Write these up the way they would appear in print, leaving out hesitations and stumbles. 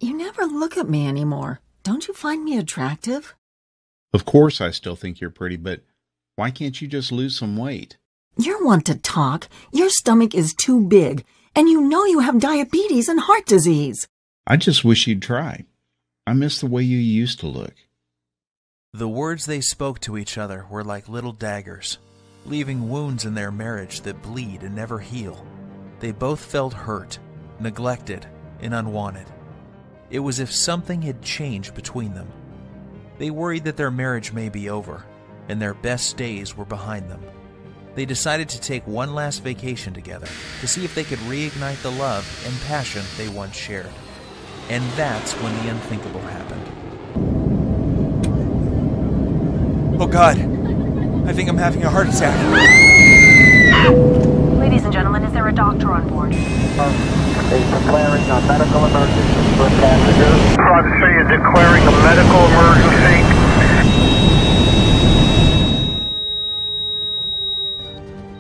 You never look at me anymore. Don't you find me attractive? Of course I still think you're pretty, but why can't you just lose some weight? You're one to talk. Your stomach is too big, and you know you have diabetes and heart disease. I just wish you'd try. I miss the way you used to look. The words they spoke to each other were like little daggers, leaving wounds in their marriage that bleed and never heal. They both felt hurt, neglected, and unwanted. It was as if something had changed between them. They worried that their marriage may be over, and their best days were behind them. They decided to take one last vacation together to see if they could reignite the love and passion they once shared. And that's when the unthinkable happened. Oh God, I think I'm having a heart attack. Ladies and gentlemen, is there a doctor on board? Declaring a medical emergency for passengers. Private City is declaring a medical emergency.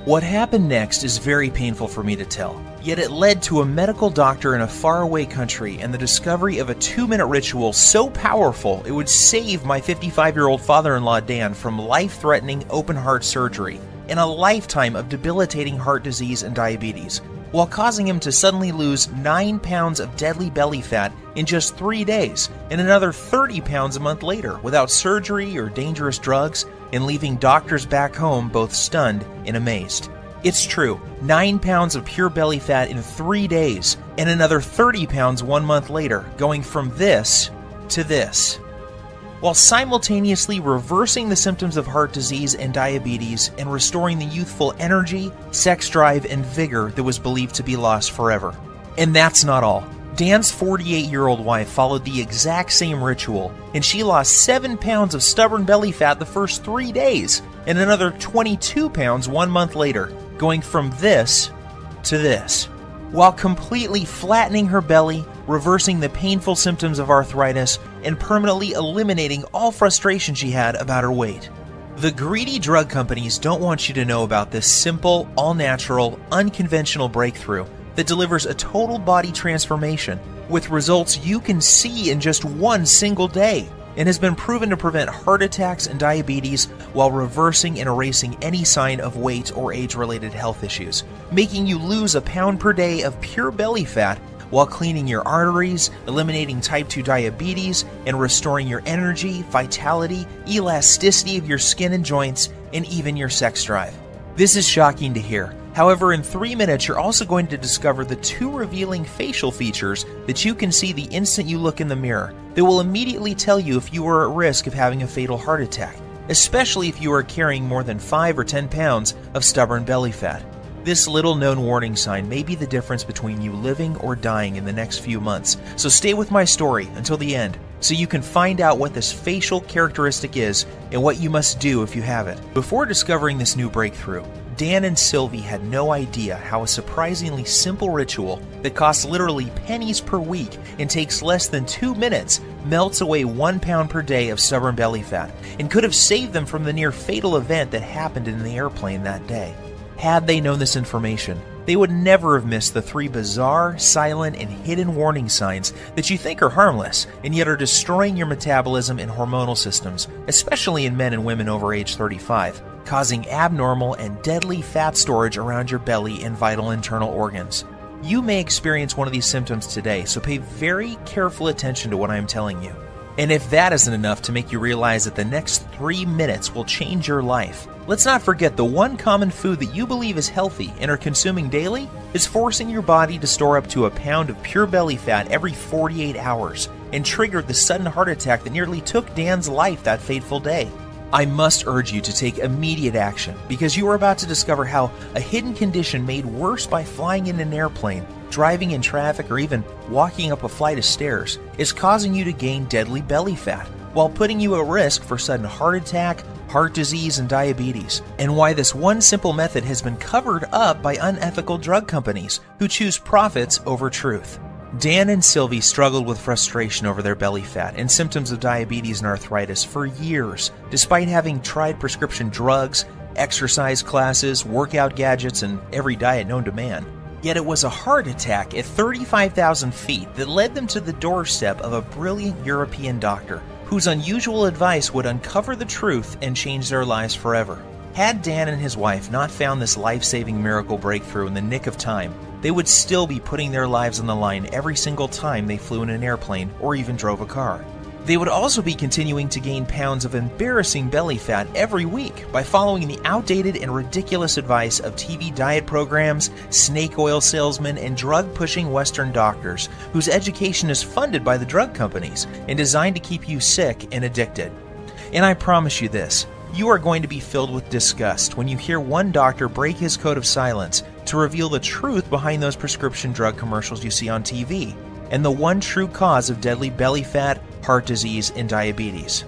What happened next is very painful for me to tell, yet it led to a medical doctor in a faraway country and the discovery of a 2-minute ritual so powerful it would save my 55-year-old father-in-law Dan from life-threatening open-heart surgery and a lifetime of debilitating heart disease and diabetes, while causing him to suddenly lose 9 pounds of deadly belly fat in just 3 days and another 30 pounds a month later without surgery or dangerous drugs, and leaving doctors back home both stunned and amazed. It's true, 9 pounds of pure belly fat in 3 days and another 30 pounds 1 month later, going from this to this, while simultaneously reversing the symptoms of heart disease and diabetes and restoring the youthful energy, sex drive, and vigor that was believed to be lost forever. And that's not all. Dan's 48-year-old wife followed the exact same ritual, and she lost 7 pounds of stubborn belly fat the first 3 days, and another 22 pounds 1 month later, going from this to this, while completely flattening her belly, reversing the painful symptoms of arthritis, and permanently eliminating all frustration she had about her weight. The greedy drug companies don't want you to know about this simple, all-natural, unconventional breakthrough that delivers a total body transformation with results you can see in just one single day, and has been proven to prevent heart attacks and diabetes while reversing and erasing any sign of weight or age-related health issues, making you lose a pound per day of pure belly fat while cleaning your arteries, eliminating type 2 diabetes, and restoring your energy, vitality, elasticity of your skin and joints, and even your sex drive. This is shocking to hear. However, in 3 minutes, you're also going to discover the 2 revealing facial features that you can see the instant you look in the mirror that will immediately tell you if you are at risk of having a fatal heart attack, especially if you are carrying more than 5 or 10 pounds of stubborn belly fat. This little-known warning sign may be the difference between you living or dying in the next few months, so stay with my story until the end so you can find out what this facial characteristic is and what you must do if you have it. Before discovering this new breakthrough, Dan and Sylvie had no idea how a surprisingly simple ritual that costs literally pennies per week and takes less than 2 minutes melts away 1 pound per day of stubborn belly fat and could have saved them from the near fatal event that happened in the airplane that day. Had they known this information, they would never have missed the 3 bizarre, silent, and hidden warning signs that you think are harmless and yet are destroying your metabolism and hormonal systems, especially in men and women over age 35, causing abnormal and deadly fat storage around your belly and vital internal organs. You may experience one of these symptoms today, so pay very careful attention to what I am telling you. And if that isn't enough to make you realize that the next 3 minutes will change your life, let's not forget the one common food that you believe is healthy and are consuming daily is forcing your body to store up to a pound of pure belly fat every 48 hours and triggered the sudden heart attack that nearly took Dan's life that fateful day. I must urge you to take immediate action because you are about to discover how a hidden condition made worse by flying in an airplane, driving in traffic, or even walking up a flight of stairs is causing you to gain deadly belly fat while putting you at risk for sudden heart attack, heart disease, and diabetes, and why this one simple method has been covered up by unethical drug companies who choose profits over truth. Dan and Sylvie struggled with frustration over their belly fat and symptoms of diabetes and arthritis for years, despite having tried prescription drugs, exercise classes, workout gadgets, and every diet known to man. Yet it was a heart attack at 35,000 feet that led them to the doorstep of a brilliant European doctor whose unusual advice would uncover the truth and change their lives forever. Had Dan and his wife not found this life-saving miracle breakthrough in the nick of time, they would still be putting their lives on the line every single time they flew in an airplane or even drove a car. They would also be continuing to gain pounds of embarrassing belly fat every week by following the outdated and ridiculous advice of TV diet programs, snake oil salesmen, and drug-pushing Western doctors whose education is funded by the drug companies and designed to keep you sick and addicted. And I promise you this, you are going to be filled with disgust when you hear one doctor break his code of silence to reveal the truth behind those prescription drug commercials you see on TV, and the one true cause of deadly belly fat, heart disease, and diabetes.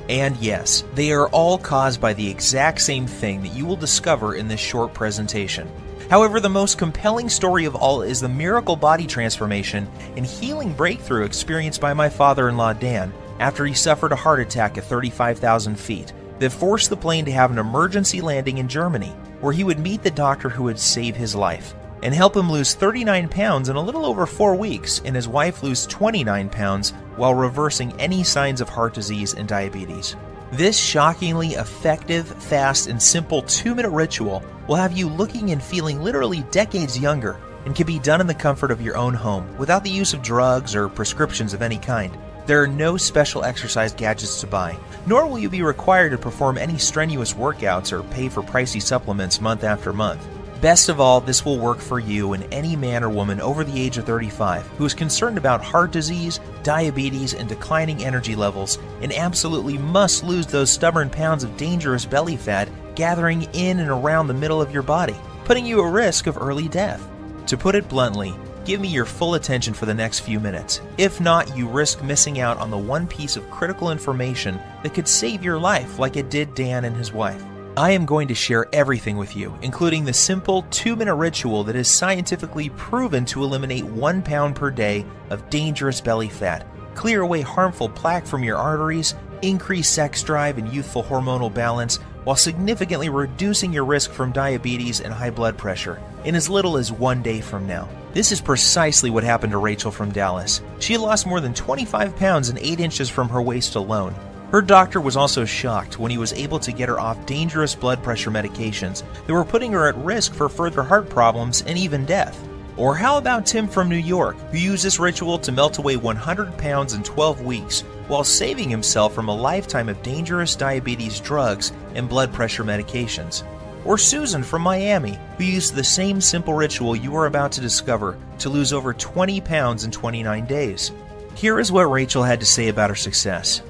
And yes, they are all caused by the exact same thing that you will discover in this short presentation. However, the most compelling story of all is the miracle body transformation and healing breakthrough experienced by my father-in-law Dan after he suffered a heart attack at 35,000 feet that forced the plane to have an emergency landing in Germany, where he would meet the doctor who would save his life and help him lose 39 pounds in a little over 4 weeks, and his wife lose 29 pounds while reversing any signs of heart disease and diabetes. This shockingly effective, fast, and simple 2-minute ritual will have you looking and feeling literally decades younger and can be done in the comfort of your own home without the use of drugs or prescriptions of any kind. There are no special exercise gadgets to buy, nor will you be required to perform any strenuous workouts or pay for pricey supplements month after month. Best of all, this will work for you and any man or woman over the age of 35 who is concerned about heart disease, diabetes, and declining energy levels, and absolutely must lose those stubborn pounds of dangerous belly fat gathering in and around the middle of your body, putting you at risk of early death. To put it bluntly, give me your full attention for the next few minutes. If not, you risk missing out on the one piece of critical information that could save your life like it did Dan and his wife. I am going to share everything with you, including the simple 2-minute ritual that is scientifically proven to eliminate 1 pound per day of dangerous belly fat, clear away harmful plaque from your arteries, increase sex drive and youthful hormonal balance, while significantly reducing your risk from diabetes and high blood pressure in as little as 1 day from now. This is precisely what happened to Rachel from Dallas. She lost more than 25 pounds and 8 inches from her waist alone. Her doctor was also shocked when he was able to get her off dangerous blood pressure medications that were putting her at risk for further heart problems and even death. Or how about Tim from New York, who used this ritual to melt away 100 pounds in 12 weeks while saving himself from a lifetime of dangerous diabetes drugs and blood pressure medications? Or Susan from Miami, who used the same simple ritual you are about to discover to lose over 20 pounds in 29 days. Here is what Rachel had to say about her success.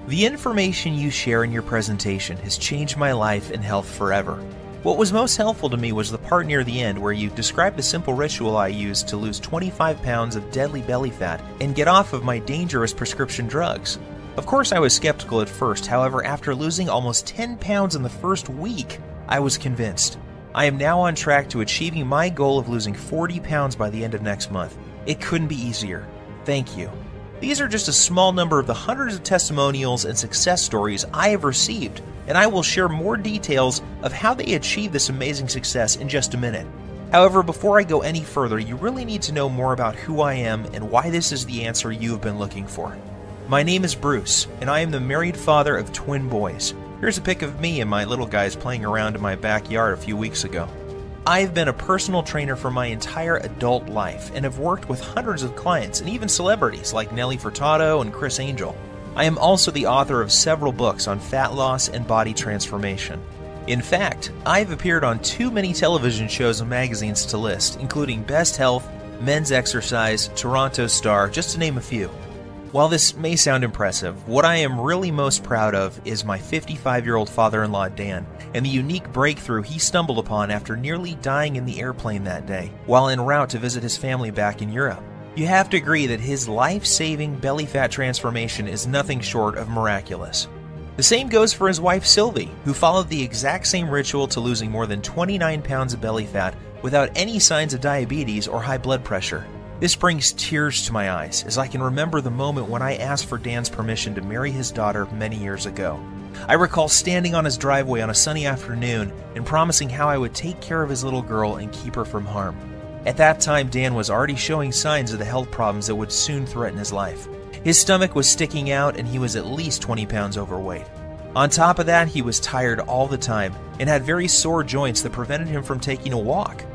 The information you share in your presentation has changed my life and health forever. What was most helpful to me was the part near the end where you described the simple ritual I used to lose 25 pounds of deadly belly fat and get off of my dangerous prescription drugs. Of course, I was skeptical at first. However, after losing almost 10 pounds in the first week, I was convinced. I am now on track to achieving my goal of losing 40 pounds by the end of next month. It couldn't be easier. Thank you. These are just a small number of the hundreds of testimonials and success stories I have received, and I will share more details of how they achieved this amazing success in just a minute. However, before I go any further, you really need to know more about who I am and why this is the answer you have been looking for. My name is Bruce, and I am the married father of twin boys. Here's a pic of me and my little guys playing around in my backyard a few weeks ago. I have been a personal trainer for my entire adult life and have worked with hundreds of clients and even celebrities like Nelly Furtado and Chris Angel. I am also the author of several books on fat loss and body transformation. In fact, I have appeared on too many television shows and magazines to list, including Best Health, Men's Exercise, Toronto Star, just to name a few. While this may sound impressive, what I am really most proud of is my 55-year-old father-in-law Dan and the unique breakthrough he stumbled upon after nearly dying in the airplane that day while en route to visit his family back in Europe. You have to agree that his life-saving belly fat transformation is nothing short of miraculous. The same goes for his wife Sylvie, who followed the exact same ritual to losing more than 29 pounds of belly fat without any signs of diabetes or high blood pressure. This brings tears to my eyes as I can remember the moment when I asked for Dan's permission to marry his daughter many years ago. I recall standing on his driveway on a sunny afternoon and promising how I would take care of his little girl and keep her from harm. At that time, Dan was already showing signs of the health problems that would soon threaten his life. His stomach was sticking out and he was at least 20 pounds overweight. On top of that, he was tired all the time and had very sore joints that prevented him from taking a walk.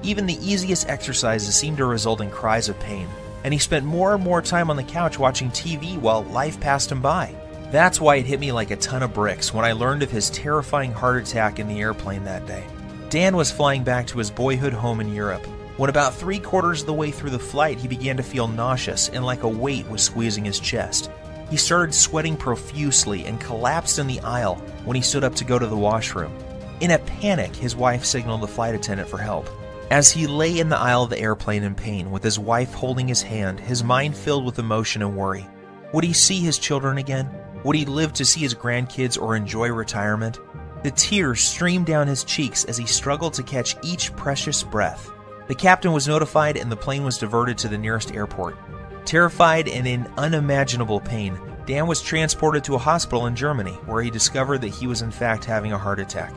Even the easiest exercises seemed to result in cries of pain, and he spent more and more time on the couch watching TV while life passed him by. That's why it hit me like a ton of bricks when I learned of his terrifying heart attack in the airplane that day. Dan was flying back to his boyhood home in Europe. When about 3/4 of the way through the flight, he began to feel nauseous and like a weight was squeezing his chest. He started sweating profusely and collapsed in the aisle when he stood up to go to the washroom. In a panic, his wife signaled the flight attendant for help. As he lay in the aisle of the airplane in pain, with his wife holding his hand, his mind filled with emotion and worry. Would he see his children again? Would he live to see his grandkids or enjoy retirement? The tears streamed down his cheeks as he struggled to catch each precious breath. The captain was notified and the plane was diverted to the nearest airport. Terrified and in unimaginable pain, Dan was transported to a hospital in Germany, where he discovered that he was in fact having a heart attack.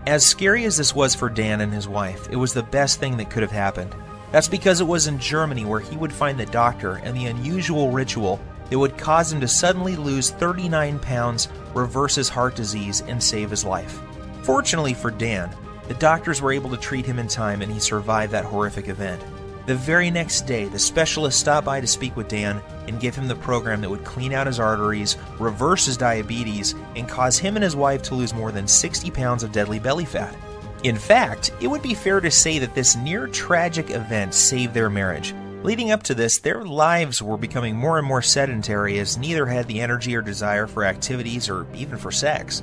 As scary as this was for Dan and his wife, it was the best thing that could have happened. That's because it was in Germany where he would find the doctor and the unusual ritual that would cause him to suddenly lose 39 pounds, reverse his heart disease, and save his life. Fortunately for Dan, the doctors were able to treat him in time and he survived that horrific event. The very next day, the specialist stopped by to speak with Dan and give him the program that would clean out his arteries, reverse his diabetes, and cause him and his wife to lose more than 60 pounds of deadly belly fat. In fact, it would be fair to say that this near-tragic event saved their marriage. Leading up to this, their lives were becoming more and more sedentary as neither had the energy or desire for activities or even for sex.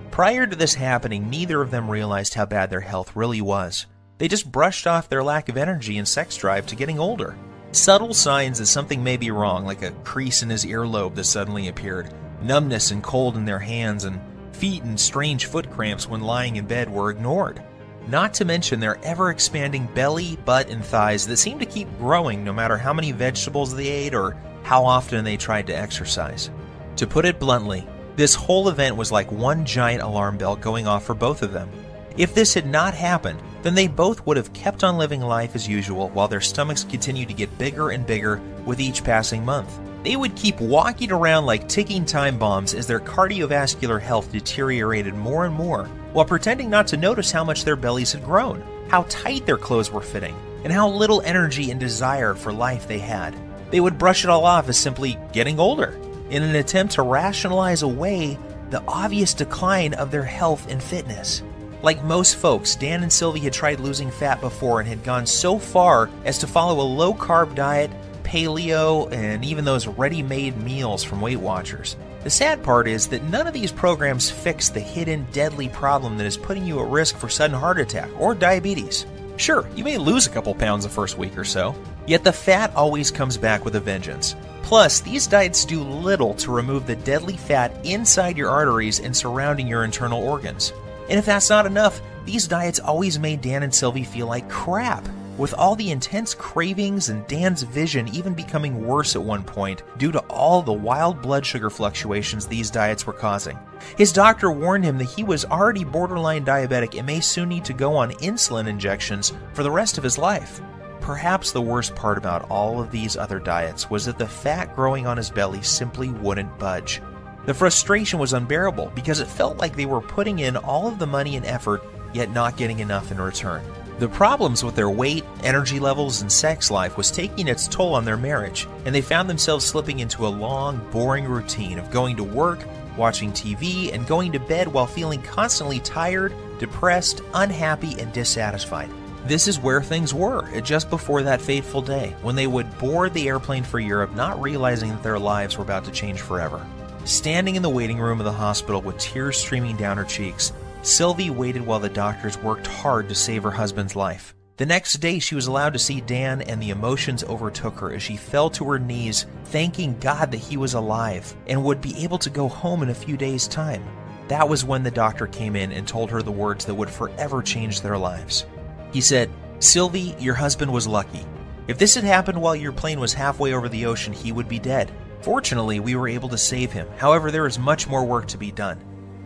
Prior to this happening, neither of them realized how bad their health really was. They just brushed off their lack of energy and sex drive to getting older. Subtle signs that something may be wrong, like a crease in his earlobe that suddenly appeared, numbness and cold in their hands, and feet and strange foot cramps when lying in bed were ignored. Not to mention their ever-expanding belly, butt, and thighs that seemed to keep growing no matter how many vegetables they ate or how often they tried to exercise. To put it bluntly, this whole event was like one giant alarm bell going off for both of them. If this had not happened, then they both would have kept on living life as usual while their stomachs continued to get bigger and bigger with each passing month. They would keep walking around like ticking time bombs as their cardiovascular health deteriorated more and more, while pretending not to notice how much their bellies had grown, how tight their clothes were fitting, and how little energy and desire for life they had. They would brush it all off as simply getting older, in an attempt to rationalize away the obvious decline of their health and fitness. Like most folks, Dan and Sylvie had tried losing fat before and had gone so far as to follow a low-carb diet, paleo, and even those ready-made meals from Weight Watchers. The sad part is that none of these programs fix the hidden deadly problem that is putting you at risk for sudden heart attack or diabetes. Sure, you may lose a couple pounds the first week or so, yet the fat always comes back with a vengeance. Plus, these diets do little to remove the deadly fat inside your arteries and surrounding your internal organs. And if that's not enough, these diets always made Dan and Sylvie feel like crap, with all the intense cravings and Dan's vision even becoming worse at one point due to all the wild blood sugar fluctuations these diets were causing. His doctor warned him that he was already borderline diabetic and may soon need to go on insulin injections for the rest of his life. Perhaps the worst part about all of these other diets was that the fat growing on his belly simply wouldn't budge. The frustration was unbearable because it felt like they were putting in all of the money and effort, yet not getting enough in return. The problems with their weight, energy levels, and sex life was taking its toll on their marriage, and they found themselves slipping into a long, boring routine of going to work, watching TV, and going to bed while feeling constantly tired, depressed, unhappy, and dissatisfied. This is where things were just before that fateful day, when they would board the airplane for Europe, not realizing that their lives were about to change forever. Standing in the waiting room of the hospital with tears streaming down her cheeks, Sylvie waited while the doctors worked hard to save her husband's life. The next day, she was allowed to see Dan, and the emotions overtook her as she fell to her knees, thanking God that he was alive and would be able to go home in a few days' time. That was when the doctor came in and told her the words that would forever change their lives. He said, "Sylvie, your husband was lucky. If this had happened while your plane was halfway over the ocean, he would be dead. Fortunately, we were able to save him. However, there is much more work to be done.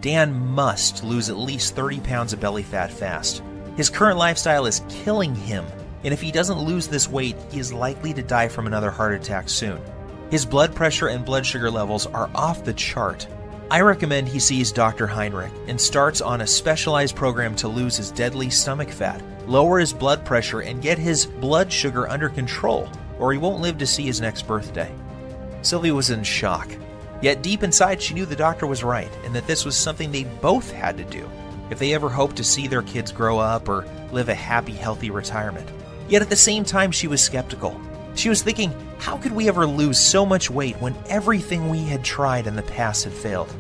Dan must lose at least 30 pounds of belly fat fast. His current lifestyle is killing him, and if he doesn't lose this weight, he is likely to die from another heart attack soon. His blood pressure and blood sugar levels are off the chart. I recommend he sees Dr. Heinrich and starts on a specialized program to lose his deadly stomach fat, lower his blood pressure, and get his blood sugar under control, or he won't live to see his next birthday. Sylvie was in shock. Yet deep inside, she knew the doctor was right, and that this was something they both had to do if they ever hoped to see their kids grow up or live a happy, healthy retirement. Yet at the same time, she was skeptical. She was thinking, how could we ever lose so much weight when everything we had tried in the past had failed?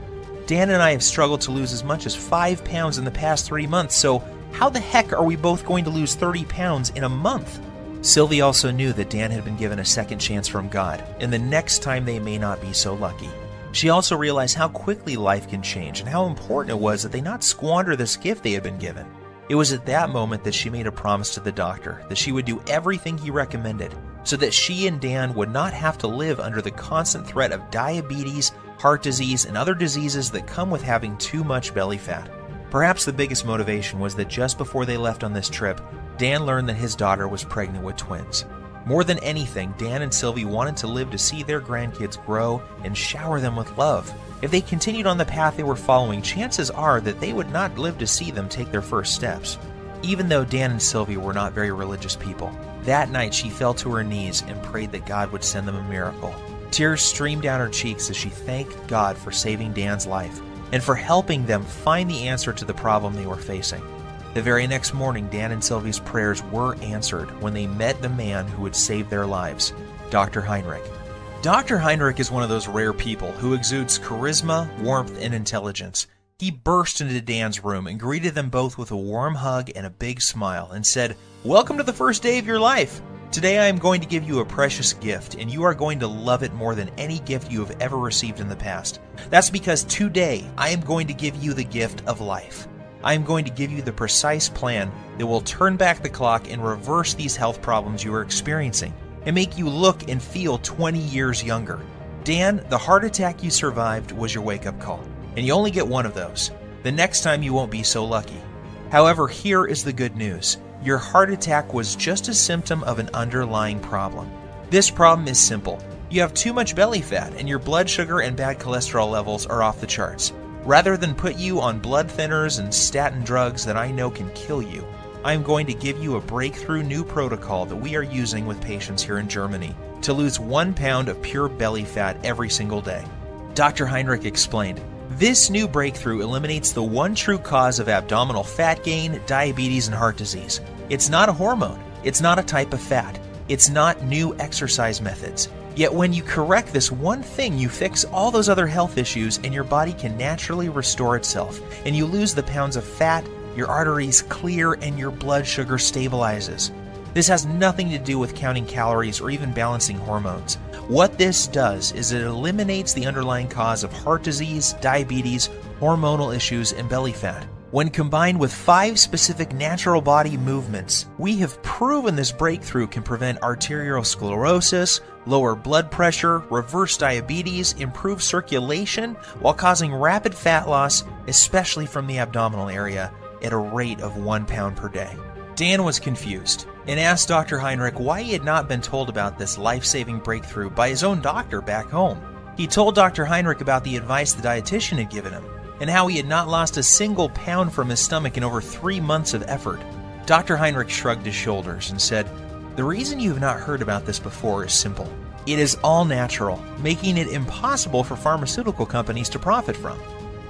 Dan and I have struggled to lose as much as 5 pounds in the past 3 months, so how the heck are we both going to lose 30 pounds in a month? Sylvie also knew that Dan had been given a second chance from God, and the next time they may not be so lucky. She also realized how quickly life can change and how important it was that they not squander this gift they had been given. It was at that moment that she made a promise to the doctor that she would do everything he recommended so that she and Dan would not have to live under the constant threat of diabetes, heart disease, and other diseases that come with having too much belly fat. Perhaps the biggest motivation was that just before they left on this trip, Dan learned that his daughter was pregnant with twins. More than anything, Dan and Sylvie wanted to live to see their grandkids grow and shower them with love. If they continued on the path they were following, chances are that they would not live to see them take their first steps. Even though Dan and Sylvie were not very religious people, that night she fell to her knees and prayed that God would send them a miracle. Tears streamed down her cheeks as she thanked God for saving Dan's life and for helping them find the answer to the problem they were facing. The very next morning, Dan and Sylvie's prayers were answered when they met the man who would save their lives, Dr. Heinrich. Dr. Heinrich is one of those rare people who exudes charisma, warmth, and intelligence. He burst into Dan's room and greeted them both with a warm hug and a big smile and said, "Welcome to the first day of your life. Today I am going to give you a precious gift, and you are going to love it more than any gift you have ever received in the past. That's because today I am going to give you the gift of life. I am going to give you the precise plan that will turn back the clock and reverse these health problems you are experiencing and make you look and feel 20 years younger. Dan, the heart attack you survived was your wake-up call, and you only get one of those. The next time you won't be so lucky. However, here is the good news. Your heart attack was just a symptom of an underlying problem. This problem is simple. You have too much belly fat, and your blood sugar and bad cholesterol levels are off the charts. Rather than put you on blood thinners and statin drugs that I know can kill you, I am going to give you a breakthrough new protocol that we are using with patients here in Germany to lose 1 pound of pure belly fat every single day." Dr. Heinrich explained, "This new breakthrough eliminates the one true cause of abdominal fat gain, diabetes, and heart disease. It's not a hormone. It's not a type of fat. It's not new exercise methods. Yet when you correct this one thing, you fix all those other health issues and your body can naturally restore itself, and you lose the pounds of fat, your arteries clear, and your blood sugar stabilizes. This has nothing to do with counting calories or even balancing hormones. What this does is it eliminates the underlying cause of heart disease, diabetes, hormonal issues, and belly fat. When combined with 5 specific natural body movements, we have proven this breakthrough can prevent arteriosclerosis, lower blood pressure, reverse diabetes, improve circulation, while causing rapid fat loss, especially from the abdominal area, at a rate of 1 pound per day." Dan was confused and asked Dr. Heinrich why he had not been told about this life-saving breakthrough by his own doctor back home. He told Dr. Heinrich about the advice the dietitian had given him, and how he had not lost a single pound from his stomach in over 3 months of effort. Dr. Heinrich shrugged his shoulders and said, "The reason you have not heard about this before is simple. It is all natural, making it impossible for pharmaceutical companies to profit from.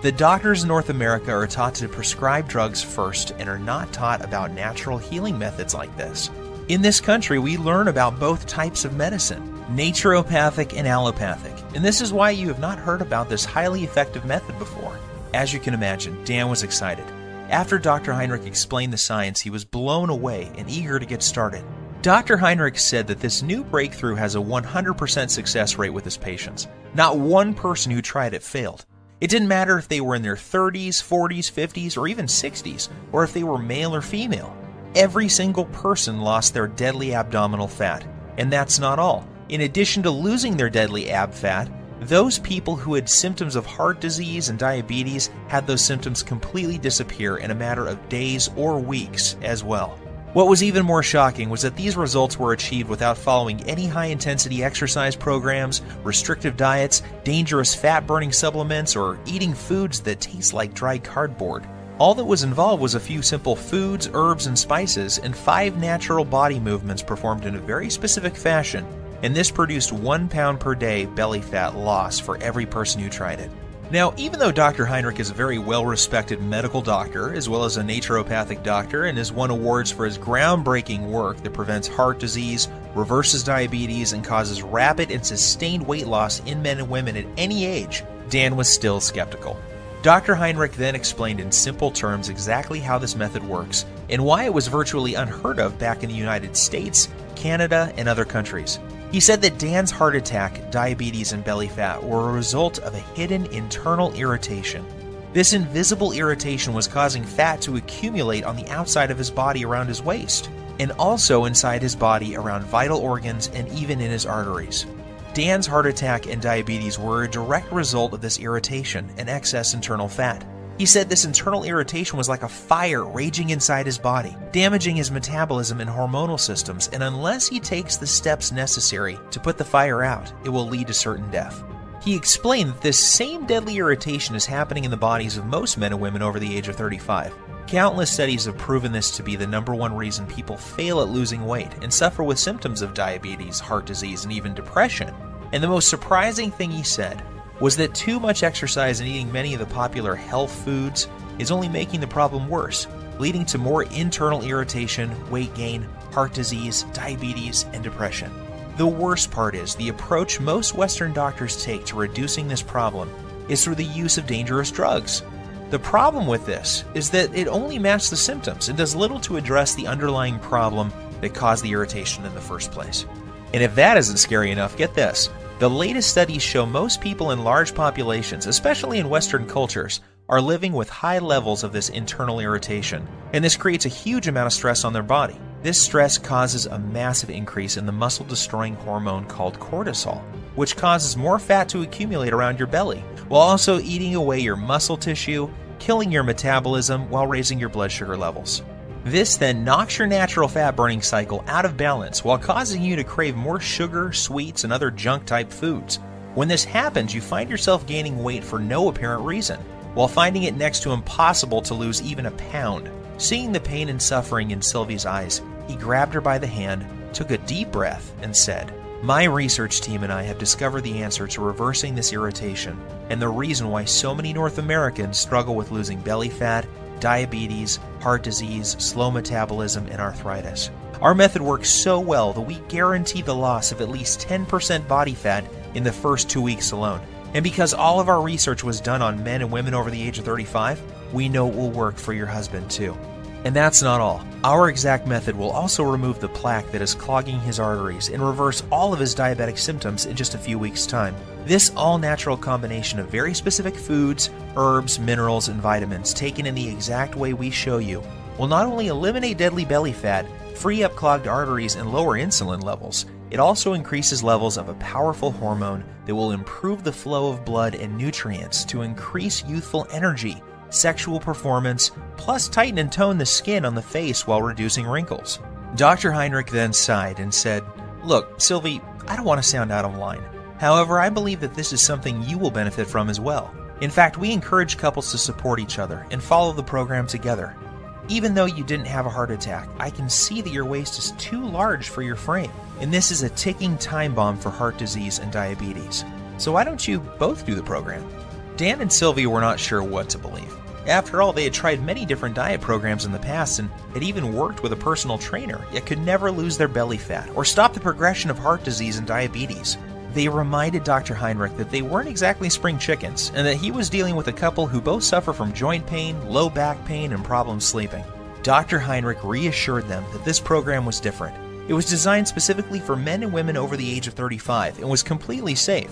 The doctors in North America are taught to prescribe drugs first and are not taught about natural healing methods like this. In this country, we learn about both types of medicine, naturopathic and allopathic, and this is why you have not heard about this highly effective method before." As you can imagine, Dan was excited. After Dr. Heinrich explained the science, he was blown away and eager to get started. Dr. Heinrich said that this new breakthrough has a 100% success rate with his patients. Not one person who tried it failed. It didn't matter if they were in their 30s, 40s, 50s, or even 60s, or if they were male or female. Every single person lost their deadly abdominal fat. And that's not all. In addition to losing their deadly ab fat, those people who had symptoms of heart disease and diabetes had those symptoms completely disappear in a matter of days or weeks as well. What was even more shocking was that these results were achieved without following any high-intensity exercise programs, restrictive diets, dangerous fat-burning supplements, or eating foods that taste like dry cardboard. All that was involved was a few simple foods, herbs, and spices, and 5 natural body movements performed in a very specific fashion, and this produced 1 pound per day belly fat loss for every person who tried it. Now, even though Dr. Heinrich is a very well-respected medical doctor, as well as a naturopathic doctor, and has won awards for his groundbreaking work that prevents heart disease, reverses diabetes, and causes rapid and sustained weight loss in men and women at any age, Dan was still skeptical. Dr. Heinrich then explained in simple terms exactly how this method works, and why it was virtually unheard of back in the United States, Canada, and other countries. He said that Dan's heart attack, diabetes, and belly fat were a result of a hidden internal irritation. This invisible irritation was causing fat to accumulate on the outside of his body around his waist, and also inside his body around vital organs and even in his arteries. Dan's heart attack and diabetes were a direct result of this irritation and excess internal fat. He said this internal irritation was like a fire raging inside his body, damaging his metabolism and hormonal systems, and unless he takes the steps necessary to put the fire out, it will lead to certain death. He explained that this same deadly irritation is happening in the bodies of most men and women over the age of 35. Countless studies have proven this to be the #1 reason people fail at losing weight and suffer with symptoms of diabetes, heart disease, and even depression. And the most surprising thing he said was that too much exercise and eating many of the popular health foods is only making the problem worse, leading to more internal irritation, weight gain, heart disease, diabetes, and depression. The worst part is the approach most Western doctors take to reducing this problem is through the use of dangerous drugs. The problem with this is that it only masks the symptoms and does little to address the underlying problem that caused the irritation in the first place. And if that isn't scary enough, get this. The latest studies show most people in large populations, especially in Western cultures, are living with high levels of this internal irritation, and this creates a huge amount of stress on their body. This stress causes a massive increase in the muscle-destroying hormone called cortisol, which causes more fat to accumulate around your belly, while also eating away your muscle tissue, killing your metabolism while raising your blood sugar levels. This then knocks your natural fat-burning cycle out of balance while causing you to crave more sugar, sweets, and other junk-type foods. When this happens, you find yourself gaining weight for no apparent reason, while finding it next to impossible to lose even a pound. Seeing the pain and suffering in Sylvie's eyes, he grabbed her by the hand, took a deep breath, and said, "My research team and I have discovered the answer to reversing this irritation, and the reason why so many North Americans struggle with losing belly fat, diabetes, heart disease, slow metabolism, and arthritis. Our method works so well that we guarantee the loss of at least 10% body fat in the first 2 weeks alone. And because all of our research was done on men and women over the age of 35, we know it will work for your husband too." And that's not all. Our exact method will also remove the plaque that is clogging his arteries and reverse all of his diabetic symptoms in just a few weeks' time. This all-natural combination of very specific foods, herbs, minerals, and vitamins taken in the exact way we show you will not only eliminate deadly belly fat, free up clogged arteries, and lower insulin levels, it also increases levels of a powerful hormone that will improve the flow of blood and nutrients to increase youthful energy, sexual performance, plus tighten and tone the skin on the face while reducing wrinkles. Dr. Heinrich then sighed and said, "Look, Sylvie, I don't want to sound out of line. However, I believe that this is something you will benefit from as well. In fact, we encourage couples to support each other and follow the program together. Even though you didn't have a heart attack, I can see that your waist is too large for your frame, and this is a ticking time bomb for heart disease and diabetes. So why don't you both do the program?" Dan and Sylvie were not sure what to believe. After all, they had tried many different diet programs in the past and had even worked with a personal trainer, yet could never lose their belly fat or stop the progression of heart disease and diabetes. They reminded Dr. Heinrich that they weren't exactly spring chickens, and that he was dealing with a couple who both suffer from joint pain, low back pain, and problems sleeping. Dr. Heinrich reassured them that this program was different. It was designed specifically for men and women over the age of 35 and was completely safe.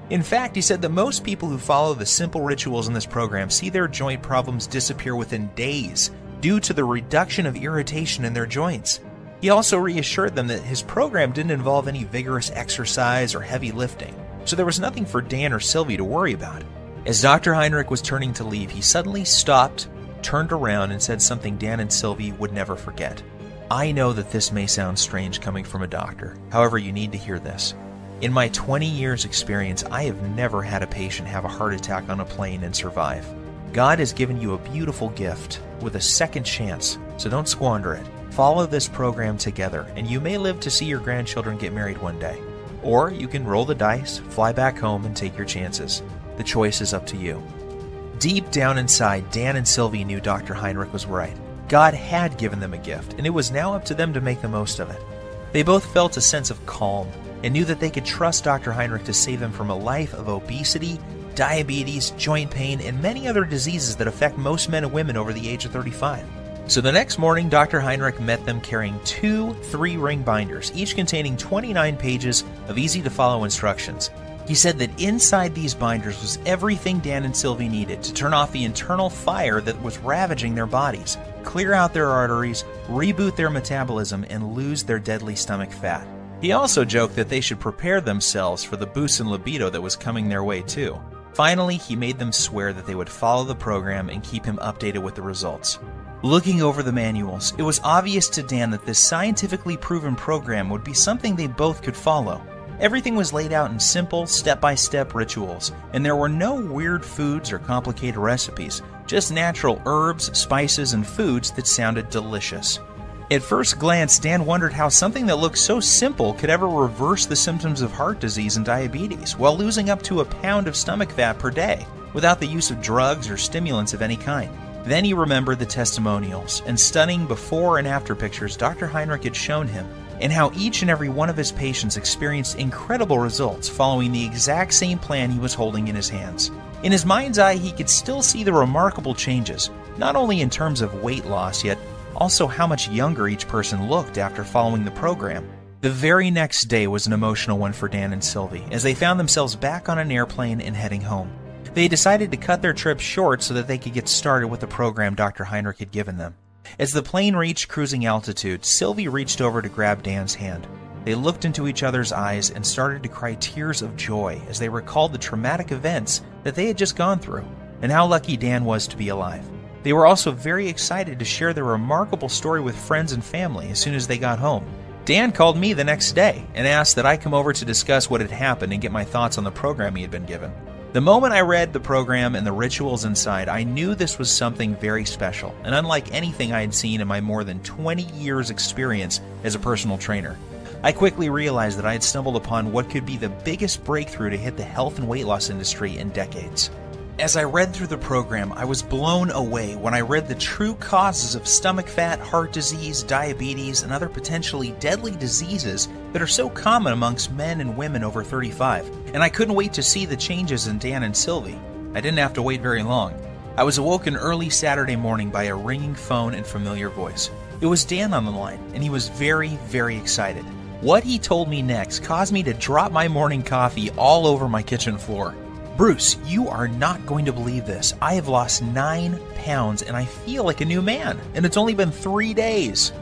In fact, he said that most people who follow the simple rituals in this program see their joint problems disappear within days due to the reduction of irritation in their joints. He also reassured them that his program didn't involve any vigorous exercise or heavy lifting, so there was nothing for Dan or Sylvie to worry about. As Dr. Heinrich was turning to leave, he suddenly stopped, turned around, and said something Dan and Sylvie would never forget. I know that this may sound strange coming from a doctor. However, you need to hear this. In my 20 years experience, I have never had a patient have a heart attack on a plane and survive. God has given you a beautiful gift with a second chance, so don't squander it. Follow this program together, and you may live to see your grandchildren get married one day. Or you can roll the dice, fly back home, and take your chances. The choice is up to you. Deep down inside, Dan and Sylvie knew Dr. Heinrich was right. God had given them a gift, and it was now up to them to make the most of it. They both felt a sense of calm and knew that they could trust Dr. Heinrich to save them from a life of obesity, diabetes, joint pain, and many other diseases that affect most men and women over the age of 35. So the next morning, Dr. Heinrich met them carrying 2 3-ring binders, each containing 29 pages of easy-to-follow instructions. He said that inside these binders was everything Dan and Sylvie needed to turn off the internal fire that was ravaging their bodies, clear out their arteries, reboot their metabolism, and lose their deadly stomach fat. He also joked that they should prepare themselves for the boost in libido that was coming their way too. Finally, he made them swear that they would follow the program and keep him updated with the results. Looking over the manuals, it was obvious to Dan that this scientifically proven program would be something they both could follow. Everything was laid out in simple, step-by-step rituals, and there were no weird foods or complicated recipes, just natural herbs, spices, and foods that sounded delicious. At first glance, Dan wondered how something that looked so simple could ever reverse the symptoms of heart disease and diabetes while losing up to a pound of stomach fat per day without the use of drugs or stimulants of any kind. Then he remembered the testimonials and stunning before and after pictures Dr. Heinrich had shown him, and how each and every one of his patients experienced incredible results following the exact same plan he was holding in his hands. In his mind's eye, he could still see the remarkable changes, not only in terms of weight loss, yet also how much younger each person looked after following the program. The very next day was an emotional one for Dan and Sylvie, as they found themselves back on an airplane and heading home. They decided to cut their trip short so that they could get started with the program Dr. Heinrich had given them. As the plane reached cruising altitude, Sylvie reached over to grab Dan's hand. They looked into each other's eyes and started to cry tears of joy as they recalled the traumatic events that they had just gone through, and how lucky Dan was to be alive. They were also very excited to share their remarkable story with friends and family as soon as they got home. Dan called me the next day and asked that I come over to discuss what had happened and get my thoughts on the program he had been given. The moment I read the program and the rituals inside, I knew this was something very special and unlike anything I had seen in my more than 20 years experience as a personal trainer. I quickly realized that I had stumbled upon what could be the biggest breakthrough to hit the health and weight loss industry in decades. As I read through the program, I was blown away when I read the true causes of stomach fat, heart disease, diabetes, and other potentially deadly diseases that are so common amongst men and women over 35, and I couldn't wait to see the changes in Dan and Sylvie. I didn't have to wait very long. I was awoken early Saturday morning by a ringing phone and familiar voice. It was Dan on the line, and he was very, very excited. What he told me next caused me to drop my morning coffee all over my kitchen floor. "Bruce, you are not going to believe this. I have lost 9 pounds and I feel like a new man, and it's only been 3 days.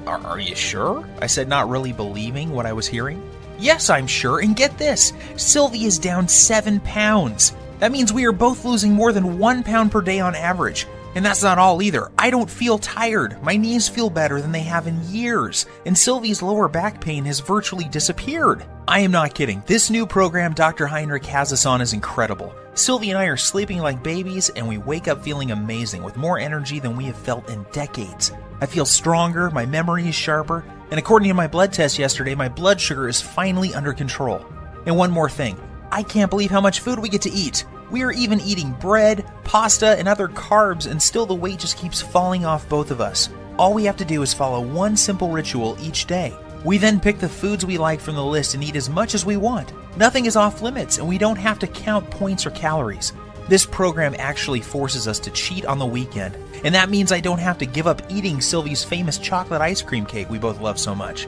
Are you sure? I said, not really believing what I was hearing. Yes, I'm sure, and get this, Sylvie is down 7 pounds. That means we are both losing more than 1 pound per day on average. And that's not all either. I don't feel tired. My knees feel better than they have in years, and Sylvie's lower back pain has virtually disappeared. I am not kidding. This new program Dr. Heinrich has us on is incredible. Sylvie and I are sleeping like babies, and we wake up feeling amazing with more energy than we have felt in decades. I feel stronger, my memory is sharper, and according to my blood test yesterday, my blood sugar is finally under control. And one more thing. I can't believe how much food we get to eat. We are even eating bread, pasta, and other carbs, and still the weight just keeps falling off both of us. All we have to do is follow one simple ritual each day. We then pick the foods we like from the list and eat as much as we want. Nothing is off limits, and we don't have to count points or calories. This program actually forces us to cheat on the weekend, and that means I don't have to give up eating Sylvie's famous chocolate ice cream cake we both love so much.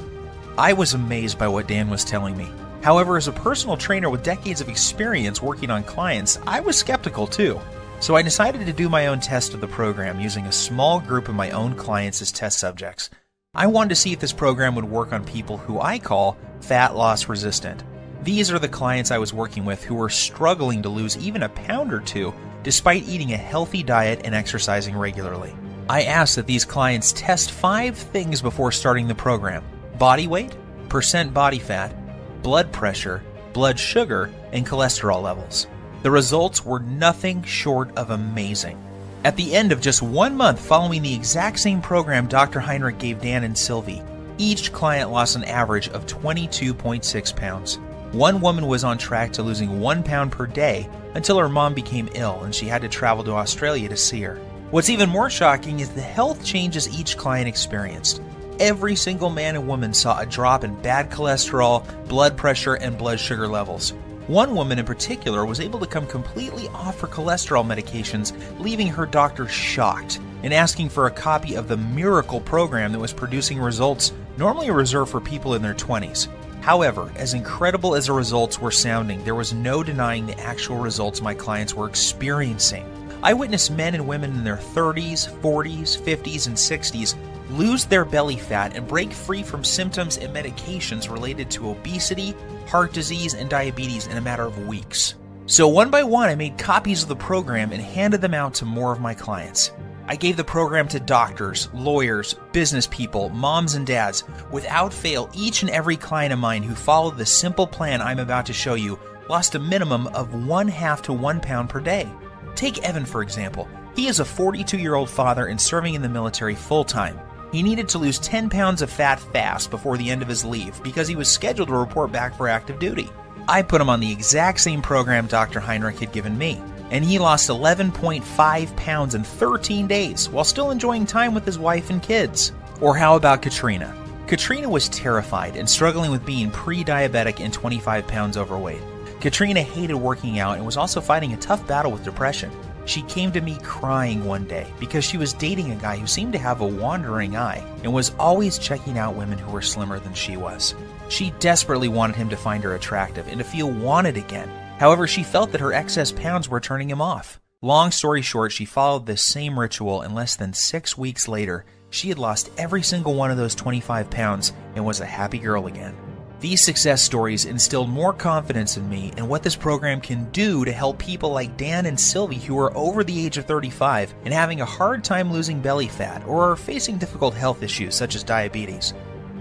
I was amazed by what Dan was telling me. However, as a personal trainer with decades of experience working on clients, I was skeptical too. So I decided to do my own test of the program using a small group of my own clients as test subjects. I wanted to see if this program would work on people who I call fat loss resistant. These are the clients I was working with who were struggling to lose even a pound or two despite eating a healthy diet and exercising regularly. I asked that these clients test 5 things before starting the program: body weight, percent body fat, blood pressure, blood sugar, and cholesterol levels. The results were nothing short of amazing. At the end of just 1 month following the exact same program Dr. Heinrich gave Dan and Sylvie, each client lost an average of 22.6 pounds. One woman was on track to losing 1 pound per day until her mom became ill and she had to travel to Australia to see her. What's even more shocking is the health changes each client experienced. Every single man and woman saw a drop in bad cholesterol, blood pressure, and blood sugar levels. One woman in particular was able to come completely off her cholesterol medications, leaving her doctor shocked and asking for a copy of the miracle program that was producing results normally reserved for people in their 20s. However, as incredible as the results were sounding, there was no denying the actual results my clients were experiencing. I witnessed men and women in their 30s, 40s, 50s, and 60s lose their belly fat and break free from symptoms and medications related to obesity, heart disease, and diabetes in a matter of weeks. So one by one, I made copies of the program and handed them out to more of my clients. I gave the program to doctors, lawyers, business people, moms and dads. Without fail, each and every client of mine who followed the simple plan I'm about to show you lost a minimum of 1/2 to 1 pound per day. Take Evan, for example. He is a 42-year-old father and serving in the military full-time. He needed to lose 10 pounds of fat fast before the end of his leave because he was scheduled to report back for active duty. I put him on the exact same program Dr. Heinrich had given me, and he lost 11.5 pounds in 13 days while still enjoying time with his wife and kids. Or how about Katrina? Katrina was terrified and struggling with being pre-diabetic and 25 pounds overweight. Katrina hated working out and was also fighting a tough battle with depression. She came to me crying one day because she was dating a guy who seemed to have a wandering eye and was always checking out women who were slimmer than she was. She desperately wanted him to find her attractive and to feel wanted again. However, she felt that her excess pounds were turning him off. Long story short, she followed this same ritual, and less than 6 weeks later, she had lost every single one of those 25 pounds and was a happy girl again. These success stories instilled more confidence in me and what this program can do to help people like Dan and Sylvie who are over the age of 35 and having a hard time losing belly fat or are facing difficult health issues such as diabetes.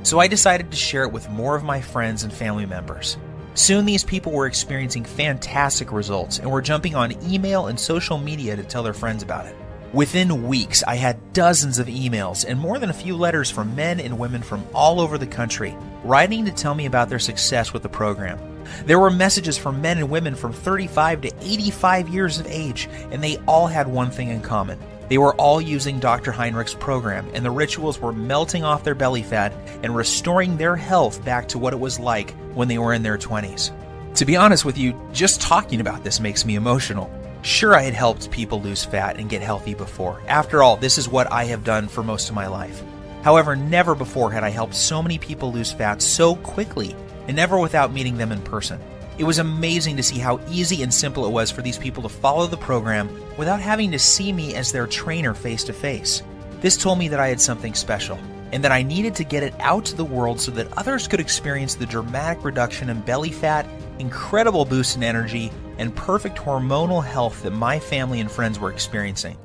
So I decided to share it with more of my friends and family members. Soon these people were experiencing fantastic results and were jumping on email and social media to tell their friends about it. Within weeks, I had dozens of emails and more than a few letters from men and women from all over the country, writing to tell me about their success with the program. There were messages from men and women from 35 to 85 years of age, and they all had one thing in common. They were all using Dr. Heinrich's program, and the rituals were melting off their belly fat and restoring their health back to what it was like when they were in their 20s. To be honest with you, just talking about this makes me emotional. Sure, I had helped people lose fat and get healthy before. After all, this is what I have done for most of my life. However, never before had I helped so many people lose fat so quickly, and never without meeting them in person. It was amazing to see how easy and simple it was for these people to follow the program without having to see me as their trainer face to face. This told me that I had something special, and that I needed to get it out to the world so that others could experience the dramatic reduction in belly fat, incredible boost in energy, and perfect hormonal health that my family and friends were experiencing.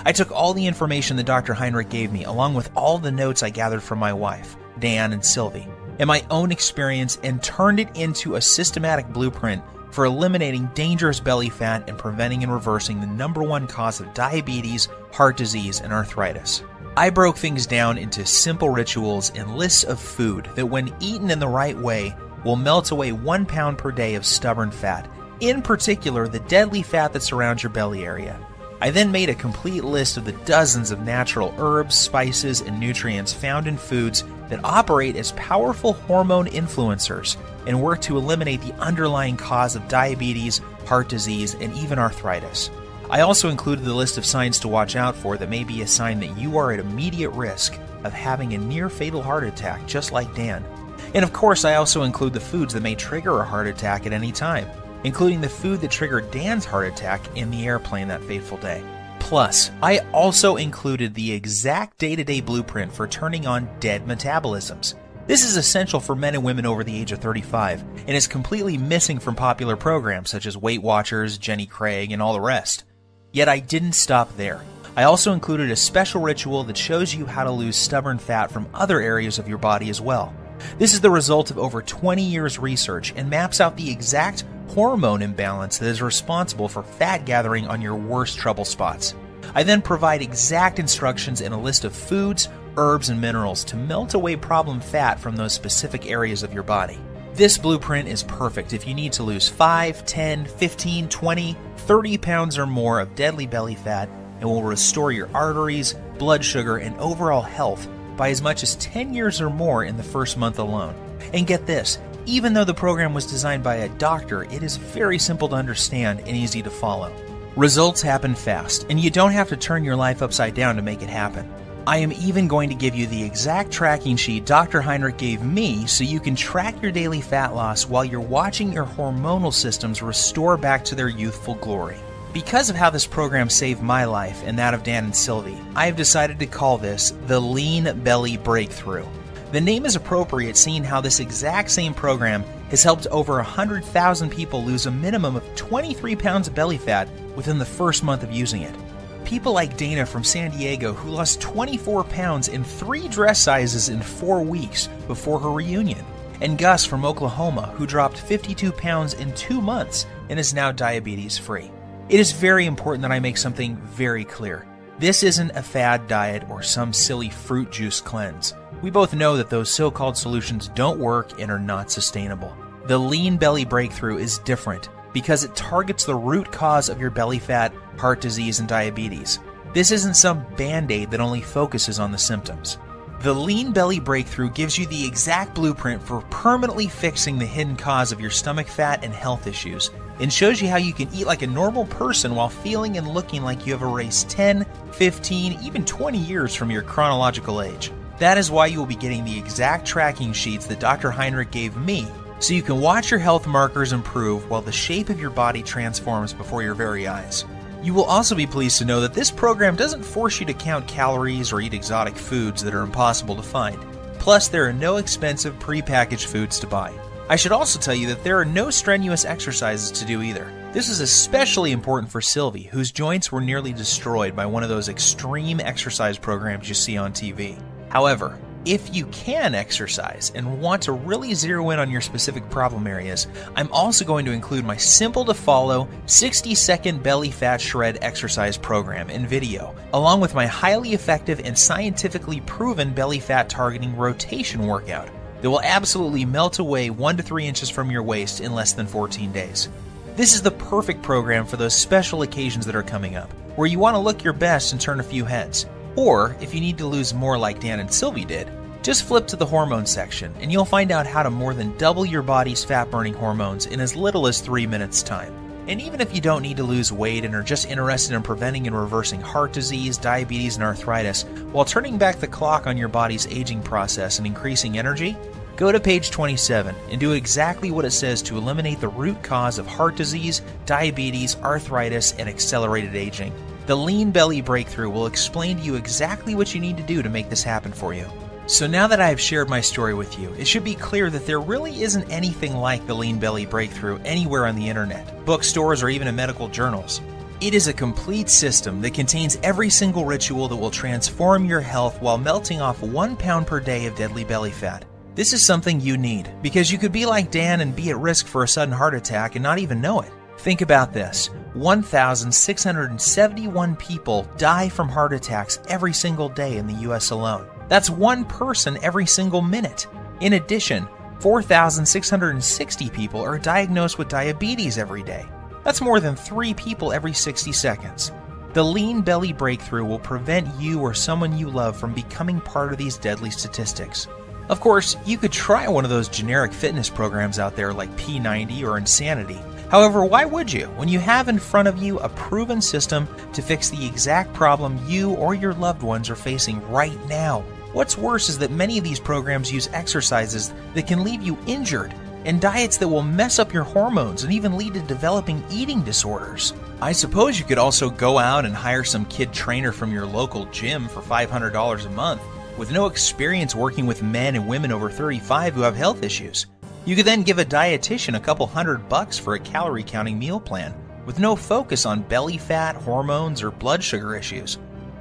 I took all the information that Dr. Heinrich gave me, along with all the notes I gathered from my wife, Dan and Sylvie, and my own experience, and turned it into a systematic blueprint for eliminating dangerous belly fat and preventing and reversing the #1 cause of diabetes, heart disease, and arthritis. I broke things down into simple rituals and lists of food that, when eaten in the right way, will melt away 1 pound per day of stubborn fat, in particular the deadly fat that surrounds your belly area. I then made a complete list of the dozens of natural herbs, spices, and nutrients found in foods that operate as powerful hormone influencers and work to eliminate the underlying cause of diabetes, heart disease, and even arthritis. I also included the list of signs to watch out for that may be a sign that you are at immediate risk of having a near-fatal heart attack, just like Dan. And of course, I also include the foods that may trigger a heart attack at any time, including the food that triggered Dan's heart attack in the airplane that fateful day. Plus, I also included the exact day-to-day blueprint for turning on dead metabolisms. This is essential for men and women over the age of 35, and is completely missing from popular programs such as Weight Watchers, Jenny Craig, and all the rest. Yet I didn't stop there. I also included a special ritual that shows you how to lose stubborn fat from other areas of your body as well. This is the result of over 20 years research and maps out the exact hormone imbalance that is responsible for fat gathering on your worst trouble spots. I then provide exact instructions and a list of foods, herbs, and minerals to melt away problem fat from those specific areas of your body. This blueprint is perfect if you need to lose 5, 10, 15, 20, 30 pounds or more of deadly belly fat and will restore your arteries, blood sugar, and overall health by as much as 10 years or more in the first month alone. And get this, even though the program was designed by a doctor, it is very simple to understand and easy to follow. Results happen fast, and you don't have to turn your life upside down to make it happen. I am even going to give you the exact tracking sheet Dr. Heinrich gave me so you can track your daily fat loss while you're watching your hormonal systems restore back to their youthful glory. Because of how this program saved my life and that of Dan and Sylvie, I have decided to call this the Lean Belly Breakthrough. The name is appropriate seeing how this exact same program has helped over 100,000 people lose a minimum of 23 pounds of belly fat within the first month of using it. People like Dana from San Diego, who lost 24 pounds in 3 dress sizes in 4 weeks before her reunion, and Gus from Oklahoma, who dropped 52 pounds in 2 months and is now diabetes-free. It is very important that I make something very clear. This isn't a fad diet or some silly fruit juice cleanse. We both know that those so-called solutions don't work and are not sustainable. The Lean Belly Breakthrough is different because it targets the root cause of your belly fat, heart disease, and diabetes. This isn't some band-aid that only focuses on the symptoms. The Lean Belly Breakthrough gives you the exact blueprint for permanently fixing the hidden cause of your stomach fat and health issues, and shows you how you can eat like a normal person while feeling and looking like you have erased 10, 15, even 20 years from your chronological age. That is why you will be getting the exact tracking sheets that Dr. Heinrich gave me, so you can watch your health markers improve while the shape of your body transforms before your very eyes. You will also be pleased to know that this program doesn't force you to count calories or eat exotic foods that are impossible to find. Plus, there are no expensive prepackaged foods to buy. I should also tell you that there are no strenuous exercises to do either. This is especially important for Sylvie, whose joints were nearly destroyed by one of those extreme exercise programs you see on TV. However, if you can exercise and want to really zero in on your specific problem areas, I'm also going to include my simple to follow 60-second belly fat shred exercise program and video, along with my highly effective and scientifically proven belly fat targeting rotation workout that will absolutely melt away 1 to 3 inches from your waist in less than 14 days. This is the perfect program for those special occasions that are coming up, where you want to look your best and turn a few heads. Or, if you need to lose more like Dan and Sylvie did, just flip to the hormone section and you'll find out how to more than double your body's fat-burning hormones in as little as 3 minutes' time. And even if you don't need to lose weight and are just interested in preventing and reversing heart disease, diabetes, and arthritis, while turning back the clock on your body's aging process and increasing energy, go to page 27 and do exactly what it says to eliminate the root cause of heart disease, diabetes, arthritis, and accelerated aging. The Lean Belly Breakthrough will explain to you exactly what you need to do to make this happen for you. So now that I have shared my story with you, it should be clear that there really isn't anything like the Lean Belly Breakthrough anywhere on the internet, bookstores, or even in medical journals. It is a complete system that contains every single ritual that will transform your health while melting off 1 pound per day of deadly belly fat. This is something you need, because you could be like Dan and be at risk for a sudden heart attack and not even know it. Think about this. 1,671 people die from heart attacks every single day in the US alone. That's 1 person every single minute. In addition, 4,660 people are diagnosed with diabetes every day. That's more than 3 people every 60 seconds. The Lean Belly Breakthrough will prevent you or someone you love from becoming part of these deadly statistics. Of course, you could try one of those generic fitness programs out there like P90 or Insanity. However, why would you when you have in front of you a proven system to fix the exact problem you or your loved ones are facing right now? What's worse is that many of these programs use exercises that can leave you injured and diets that will mess up your hormones and even lead to developing eating disorders. I suppose you could also go out and hire some kid trainer from your local gym for $500 a month with no experience working with men and women over 35 who have health issues. You could then give a dietitian a couple $100 for a calorie counting meal plan with no focus on belly fat, hormones, or blood sugar issues.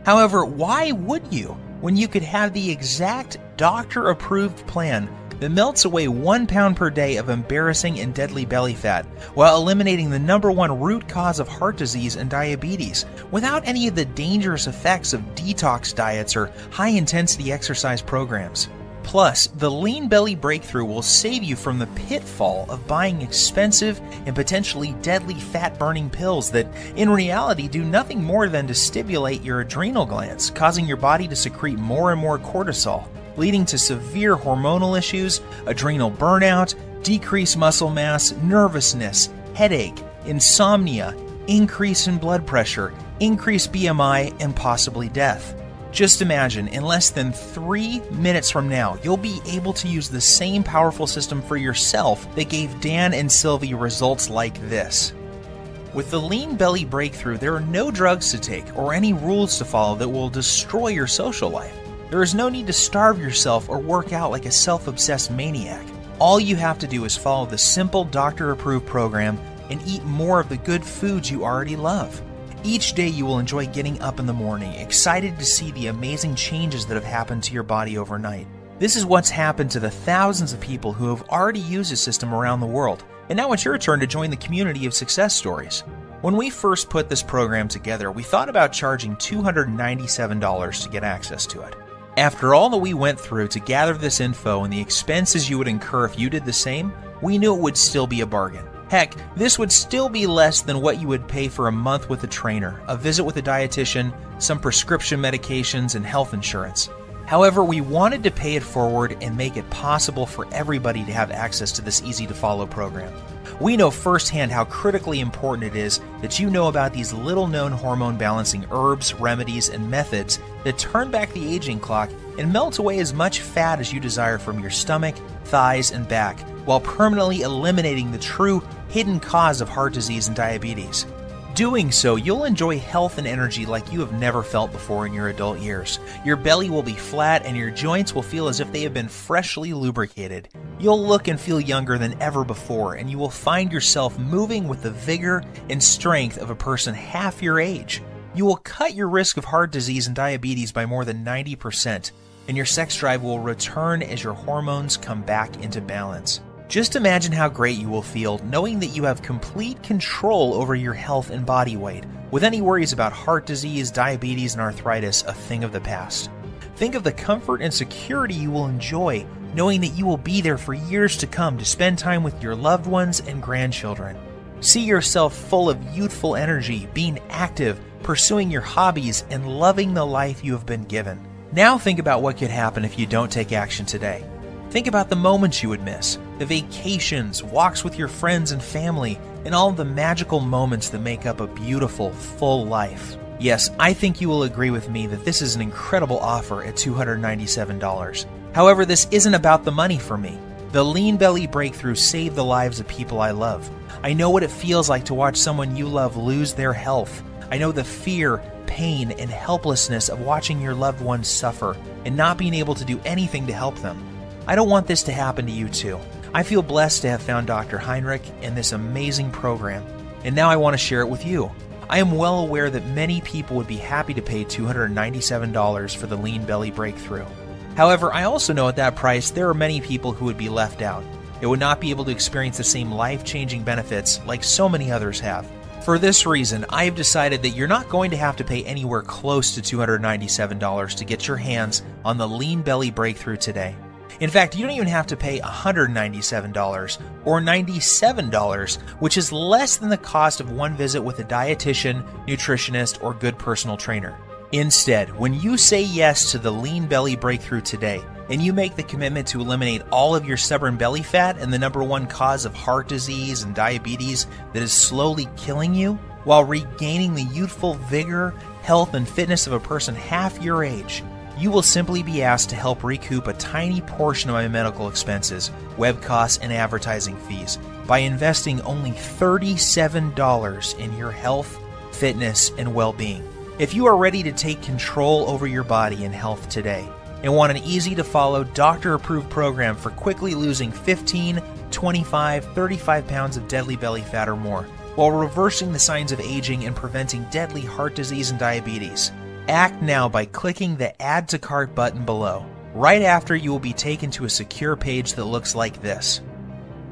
However, why would you when you could have the exact doctor-approved plan that melts away 1 pound per day of embarrassing and deadly belly fat while eliminating the #1 root cause of heart disease and diabetes without any of the dangerous effects of detox diets or high-intensity exercise programs? Plus, the Lean Belly Breakthrough will save you from the pitfall of buying expensive and potentially deadly fat-burning pills that, in reality, do nothing more than to stimulate your adrenal glands, causing your body to secrete more and more cortisol, leading to severe hormonal issues, adrenal burnout, decreased muscle mass, nervousness, headache, insomnia, increase in blood pressure, increased BMI, and possibly death. Just imagine, in less than 3 minutes from now, you'll be able to use the same powerful system for yourself that gave Dan and Sylvie results like this. With the Lean Belly Breakthrough, there are no drugs to take or any rules to follow that will destroy your social life. There is no need to starve yourself or work out like a self-obsessed maniac. All you have to do is follow the simple doctor-approved program and eat more of the good foods you already love. Each day you will enjoy getting up in the morning, excited to see the amazing changes that have happened to your body overnight. This is what's happened to the thousands of people who have already used the system around the world, and now it's your turn to join the community of success stories. When we first put this program together, we thought about charging $297 to get access to it. After all that we went through to gather this info and the expenses you would incur if you did the same, we knew it would still be a bargain. Heck, this would still be less than what you would pay for a month with a trainer, a visit with a dietitian, some prescription medications, and health insurance. However, we wanted to pay it forward and make it possible for everybody to have access to this easy-to-follow program. We know firsthand how critically important it is that you know about these little-known hormone-balancing herbs, remedies, and methods that turn back the aging clock and melt away as much fat as you desire from your stomach, thighs, and back, while permanently eliminating the true hidden cause of heart disease and diabetes. Doing so, you'll enjoy health and energy like you have never felt before in your adult years. Your belly will be flat and your joints will feel as if they have been freshly lubricated. You'll look and feel younger than ever before, and you will find yourself moving with the vigor and strength of a person half your age. You will cut your risk of heart disease and diabetes by more than 90%, and your sex drive will return as your hormones come back into balance. Just imagine how great you will feel knowing that you have complete control over your health and body weight, with any worries about heart disease, diabetes, and arthritis a thing of the past. Think of the comfort and security you will enjoy knowing that you will be there for years to come to spend time with your loved ones and grandchildren. See yourself full of youthful energy, being active, pursuing your hobbies, and loving the life you have been given. Now think about what could happen if you don't take action today. Think about the moments you would miss, the vacations, walks with your friends and family, and all the magical moments that make up a beautiful, full life. Yes, I think you will agree with me that this is an incredible offer at $297. However, this isn't about the money for me. The Lean Belly Breakthrough saved the lives of people I love. I know what it feels like to watch someone you love lose their health. I know the fear, pain, and helplessness of watching your loved ones suffer and not being able to do anything to help them. I don't want this to happen to you too. I feel blessed to have found Dr. Heinrich and this amazing program, and now I want to share it with you. I am well aware that many people would be happy to pay $297 for the Lean Belly Breakthrough. However, I also know at that price there are many people who would be left out. They would not be able to experience the same life-changing benefits like so many others have. For this reason, I have decided that you're not going to have to pay anywhere close to $297 to get your hands on the Lean Belly Breakthrough today. In fact, you don't even have to pay $197 or $97, which is less than the cost of one visit with a dietitian, nutritionist, or good personal trainer. Instead, when you say yes to the Lean Belly Breakthrough today, and you make the commitment to eliminate all of your stubborn belly fat and the #1 cause of heart disease and diabetes that is slowly killing you, while regaining the youthful vigor, health, and fitness of a person half your age, you will simply be asked to help recoup a tiny portion of my medical expenses, web costs, and advertising fees by investing only $37 in your health, fitness, and well-being. If you are ready to take control over your body and health today and want an easy-to-follow, doctor-approved program for quickly losing 15, 25, 35 pounds of deadly belly fat or more, while reversing the signs of aging and preventing deadly heart disease and diabetes, Act now by clicking the Add to Cart button below. Right after, you will be taken to a secure page that looks like this.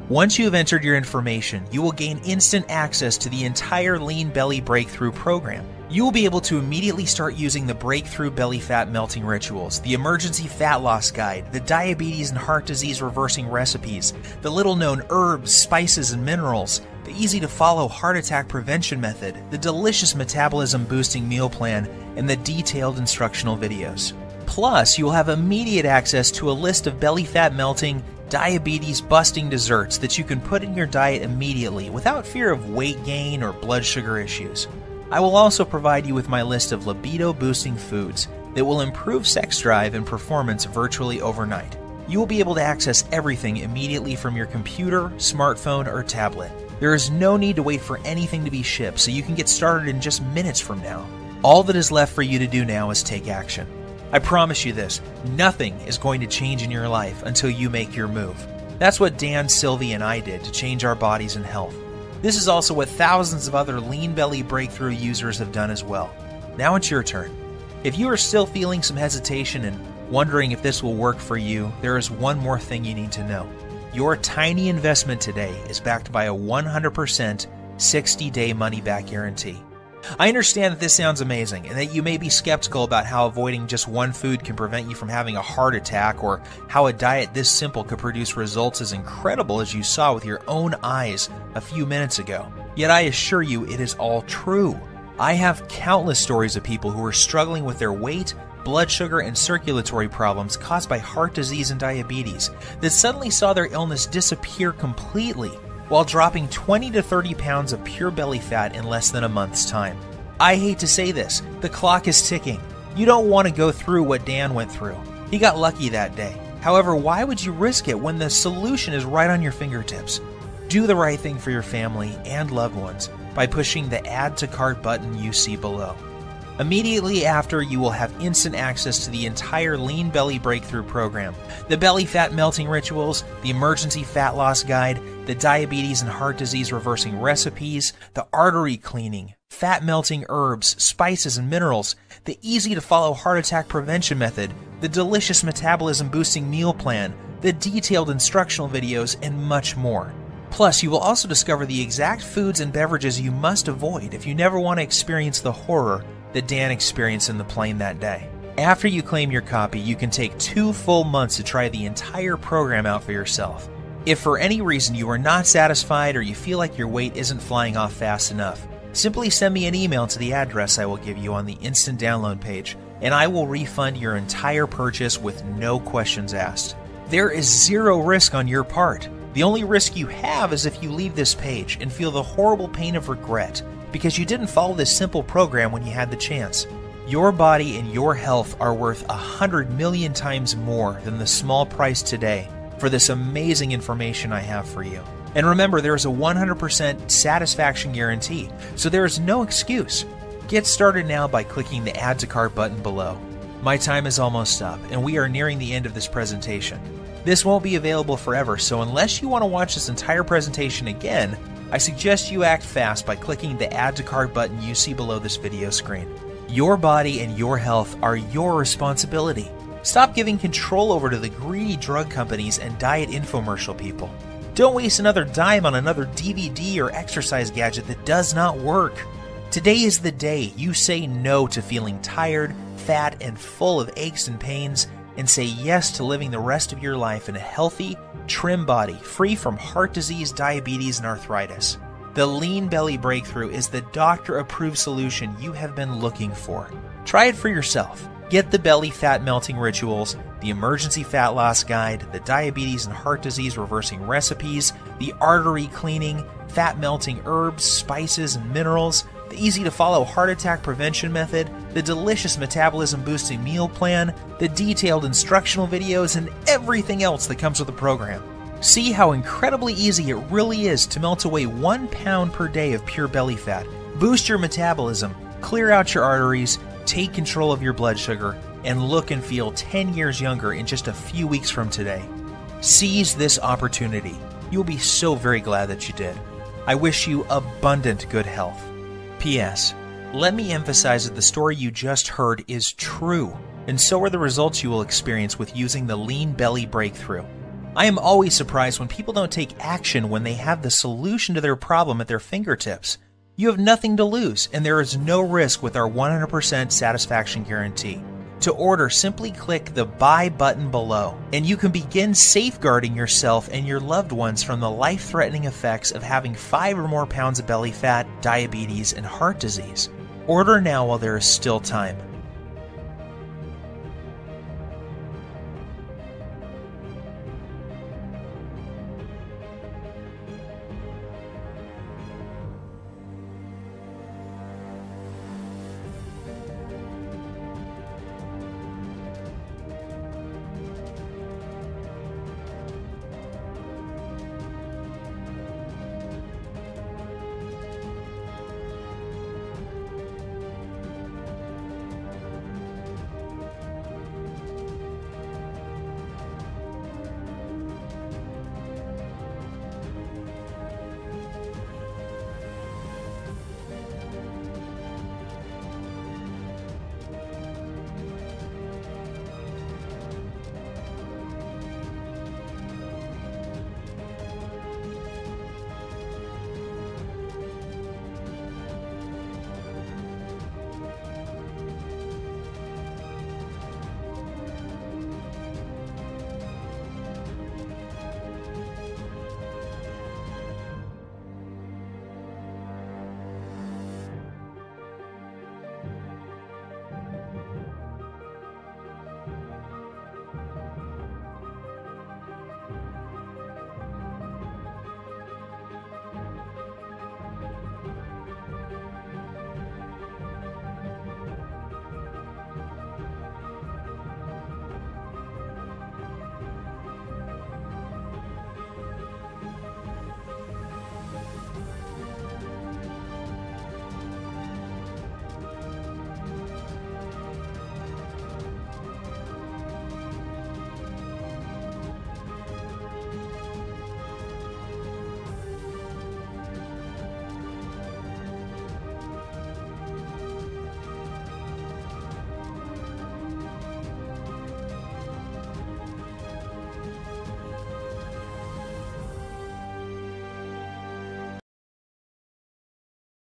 Once you have entered your information, you will gain instant access to the entire Lean Belly Breakthrough program. You will be able to immediately start using the Breakthrough Belly Fat Melting Rituals, the Emergency Fat Loss Guide, the Diabetes and Heart Disease Reversing Recipes, the little-known herbs, spices, and minerals, the easy-to-follow heart attack prevention method, the delicious metabolism-boosting meal plan, and the detailed instructional videos. Plus, you will have immediate access to a list of belly fat melting, diabetes-busting desserts that you can put in your diet immediately without fear of weight gain or blood sugar issues. I will also provide you with my list of libido-boosting foods that will improve sex drive and performance virtually overnight. You will be able to access everything immediately from your computer, smartphone, or tablet. There is no need to wait for anything to be shipped, so you can get started in just minutes from now. All that is left for you to do now is take action. I promise you this, nothing is going to change in your life until you make your move. That's what Dan, Sylvie, and I did to change our bodies and health. This is also what thousands of other Lean Belly Breakthrough users have done as well. Now it's your turn. If you are still feeling some hesitation and wondering if this will work for you, there is one more thing you need to know. Your tiny investment today is backed by a 100% 60-day money-back guarantee. I understand that this sounds amazing and that you may be skeptical about how avoiding just one food can prevent you from having a heart attack, or how a diet this simple could produce results as incredible as you saw with your own eyes a few minutes ago. Yet I assure you it is all true. I have countless stories of people who are struggling with their weight, blood sugar, and circulatory problems caused by heart disease and diabetes that suddenly saw their illness disappear completely, while dropping 20 to 30 pounds of pure belly fat in less than a month's time. I hate to say this, the clock is ticking. You don't want to go through what Dan went through. He got lucky that day. However, why would you risk it when the solution is right on your fingertips? Do the right thing for your family and loved ones by pushing the Add to Cart button you see below. Immediately after, you will have instant access to the entire Lean Belly Breakthrough program, the Belly Fat Melting Rituals, the Emergency Fat Loss Guide, the Diabetes and Heart Disease Reversing Recipes, the Artery Cleaning, Fat Melting Herbs, Spices, and Minerals, the easy-to-follow heart attack prevention method, the delicious metabolism boosting meal plan, the detailed instructional videos, and much more. Plus, you will also discover the exact foods and beverages you must avoid if you never want to experience the horror that Dan experienced in the plane that day. After you claim your copy, you can take 2 full months to try the entire program out for yourself. If for any reason you are not satisfied or you feel like your weight isn't flying off fast enough, simply send me an email to the address I will give you on the instant download page, and I will refund your entire purchase with no questions asked. There is zero risk on your part. The only risk you have is if you leave this page and feel the horrible pain of regret because you didn't follow this simple program when you had the chance. Your body and your health are worth 100 million times more than the small price today for this amazing information I have for you. And remember, there is a 100% satisfaction guarantee, so there is no excuse. Get started now by clicking the Add to Cart button below. My time is almost up, and we are nearing the end of this presentation. This won't be available forever, so unless you want to watch this entire presentation again, I suggest you act fast by clicking the Add to Cart button you see below this video screen. Your body and your health are your responsibility. Stop giving control over to the greedy drug companies and diet infomercial people. Don't waste another dime on another DVD or exercise gadget that does not work. Today is the day you say no to feeling tired, fat, and full of aches and pains, and say yes to living the rest of your life in a healthy, trim body, free from heart disease, diabetes, and arthritis. The Lean Belly Breakthrough is the doctor-approved solution you have been looking for. Try it for yourself. Get the Belly Fat Melting Rituals, the Emergency Fat Loss Guide, the Diabetes and Heart Disease Reversing Recipes, the Artery Cleaning, Fat Melting Herbs, Spices, and Minerals, the easy-to-follow heart attack prevention method, the delicious metabolism-boosting meal plan, the detailed instructional videos, and everything else that comes with the program. See how incredibly easy it really is to melt away 1 pound per day of pure belly fat, boost your metabolism, clear out your arteries, take control of your blood sugar, and look and feel 10 years younger in just a few weeks from today. Seize this opportunity. You'll be so very glad that you did. I wish you abundant good health. P.S. Let me emphasize that the story you just heard is true, and so are the results you will experience with using the Lean Belly Breakthrough. I am always surprised when people don't take action when they have the solution to their problem at their fingertips. You have nothing to lose, and there is no risk with our 100% satisfaction guarantee. To order, simply click the Buy button below, and you can begin safeguarding yourself and your loved ones from the life-threatening effects of having 5 or more pounds of belly fat, diabetes, and heart disease. Order now while there is still time.